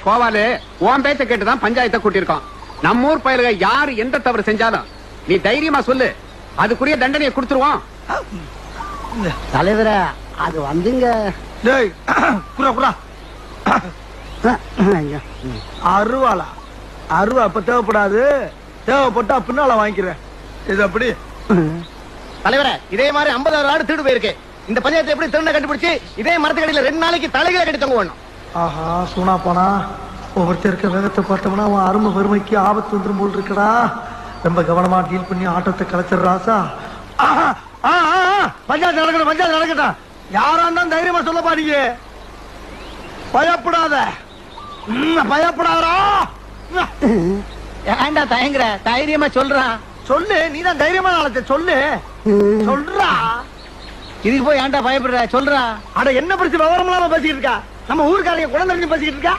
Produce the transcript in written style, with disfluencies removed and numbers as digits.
கோவாலு உன் பேச்ச கேட்டுதான் பஞ்சாயத்தை கூட்டியிருக்கோம். நம்ம ஊர் பயலுக யாரு எந்த தவறு செஞ்சாலும் நீ தைரியமா சொல்லு, அதுக்குரிய தண்டனையை கொடுத்துருவோம். தலைவர அது வந்துங்க அருவாளா அருவா அப்ப தேவைப்படாது, தேவைப்பட்டா பின்னால வாங்கிக்கிறேன். இது அப்படி தலைவர இதே மாதிரி 50,000 ஆடு திருடு போயிருக்கு. இந்த பஞ்சாயத்தை எப்படி திருண்ண கண்டுபிடிச்சு இதே மரத்துக்கடியில 2 நாளைக்கு தலைகளை கட்டி தொங்க வேணும். ஆஹா சூனா போனா ஒவ்வொருத்தர் இருக்க வேகத்தை பார்த்தோம்னா அவன் அருமை வறுமைக்கு ஆபத்து வந்துடும் போல் இருக்கடா. ரொம்ப கவனமா டீல் பண்ணி ஆட்டத்தை கலைச்சிடுறாசா. பஞ்சாயத்து நடக்கணும், பஞ்சாயத்து நடக்கட்டும். யாரா இருந்தாலும் தைரியமா சொல்ல பாருங்க, பயப்படாத பயப்படாதா. ஏண்டா தயங்குற, தைரியமா சொல்றான். சொல்லு, நீதான் தைரியமா நாளத்தை சொல்லு சொல்றா. இதுக்கு போய் ஏன்டா பயப்படுற, சொல்றா. அட என்ன பிரச்சனை விவரம் இல்லாம பேசிக்கிட்டு இருக்கா? நம்ம ஊருக்காரங்க குழந்தை பேசிக்கிட்டு இருக்கா.